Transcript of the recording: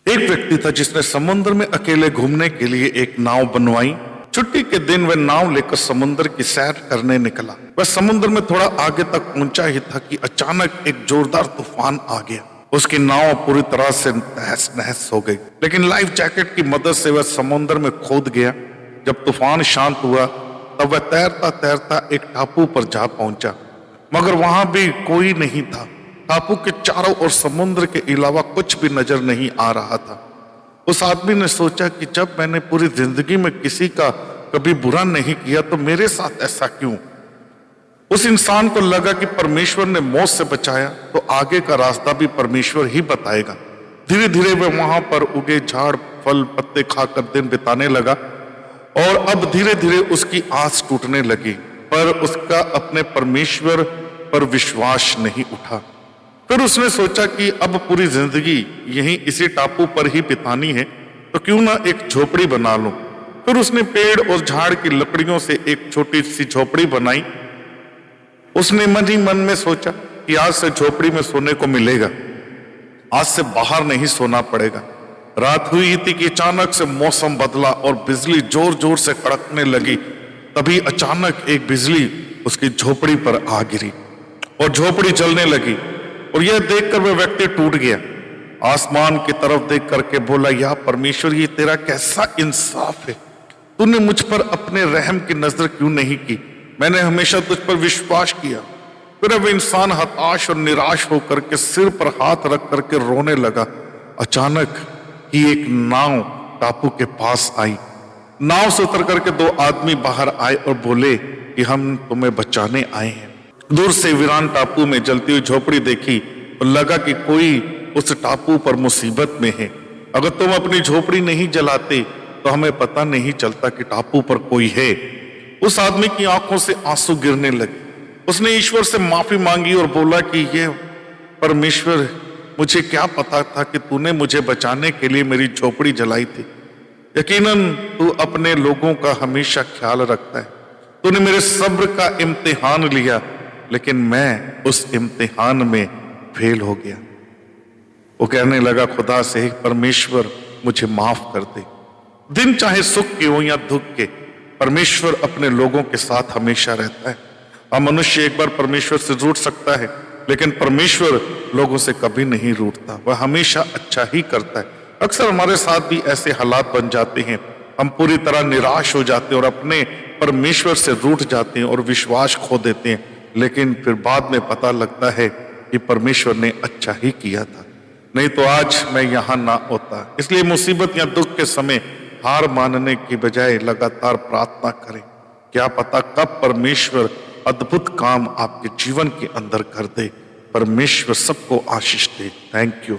एक व्यक्ति था जिसने समुद्र में अकेले घूमने के लिए एक नाव बनवाई। छुट्टी के दिन वह नाव लेकर समुद्र की सैर करने निकला। वह समुद्र में थोड़ा आगे तक पहुंचा ही था कि अचानक एक जोरदार तूफान आ गया। उसकी नाव पूरी तरह से तहस नहस हो गई, लेकिन लाइफ जैकेट की मदद से वह समुद्र में कूद गया। जब तूफान शांत हुआ तब वह तैरता तैरता एक टापू पर जा पहुंचा, मगर वहां भी कोई नहीं था। टापू के चारों ओर समुद्र के अलावा कुछ भी नजर नहीं आ रहा था। उस आदमी ने सोचा कि जब मैंने पूरी जिंदगी में किसी का कभी बुरा नहीं किया तो मेरे साथ ऐसा क्यों। उस इंसान को लगा कि परमेश्वर ने मौत से बचाया तो आगे का रास्ता भी परमेश्वर ही बताएगा। धीरे धीरे वह वहां पर उगे झाड़ फल पत्ते खाकर दिन बिताने लगा और अब धीरे धीरे उसकी आस टूटने लगी, पर उसका अपने परमेश्वर पर विश्वास नहीं उठा। फिर उसने सोचा कि अब पूरी जिंदगी यहीं इसी टापू पर ही बितानी है, तो क्यों ना एक झोपड़ी बना लूं। फिर उसने पेड़ और झाड़ की लकड़ियों से एक छोटी सी झोपड़ी बनाई। उसने मन ही मन में सोचा कि आज से झोपड़ी में सोने को मिलेगा, आज से बाहर नहीं सोना पड़ेगा। रात हुई थी कि अचानक से मौसम बदला और बिजली जोर जोर से कड़कने लगी। तभी अचानक एक बिजली उसकी झोपड़ी पर आ गिरी और झोपड़ी जलने लगी, और यह देखकर वह व्यक्ति टूट गया। आसमान की तरफ देख करके बोला, या परमेश्वर, ये तेरा कैसा इंसाफ है। तूने मुझ पर अपने रहम की नजर क्यों नहीं की। मैंने हमेशा तुझ पर विश्वास किया। फिर वह इंसान हताश और निराश होकर के सिर पर हाथ रख करके रोने लगा। अचानक ही एक नाव टापू के पास आई। नाव से उतर करके दो आदमी बाहर आए और बोले कि हम तुम्हें बचाने आए हैं। दूर से वीरान टापू में जलती हुई झोपड़ी देखी और लगा कि कोई उस टापू पर मुसीबत में है। अगर तुम अपनी झोपड़ी नहीं जलाते तो हमें पता नहीं चलता कि टापू पर कोई है। उस आदमी की आंखों से आंसू गिरने लगे। उसने ईश्वर से माफी मांगी और बोला कि ये परमेश्वर, मुझे क्या पता था कि तूने मुझे बचाने के लिए मेरी झोपड़ी जलाई थी। यकीनन तू अपने लोगों का हमेशा ख्याल रखता है। तूने मेरे सब्र का इम्तिहान लिया, लेकिन मैं उस इम्तिहान में फेल हो गया। वो कहने लगा खुदा से, परमेश्वर मुझे माफ कर दे। दिन चाहे सुख के हो या दुख के, परमेश्वर अपने लोगों के साथ हमेशा रहता है। हम मनुष्य एक बार परमेश्वर से रूठ सकता है, लेकिन परमेश्वर लोगों से कभी नहीं रूठता। वह हमेशा अच्छा ही करता है। अक्सर हमारे साथ भी ऐसे हालात बन जाते हैं, हम पूरी तरह निराश हो जाते हैं और अपने परमेश्वर से रूठ जाते हैं और विश्वास खो देते हैं। लेकिन फिर बाद में पता लगता है कि परमेश्वर ने अच्छा ही किया था, नहीं तो आज मैं यहां ना होता। इसलिए मुसीबत या दुख के समय हार मानने की बजाय लगातार प्रार्थना करें। क्या पता कब परमेश्वर अद्भुत काम आपके जीवन के अंदर कर दे। परमेश्वर सबको आशीष दे। Thank you.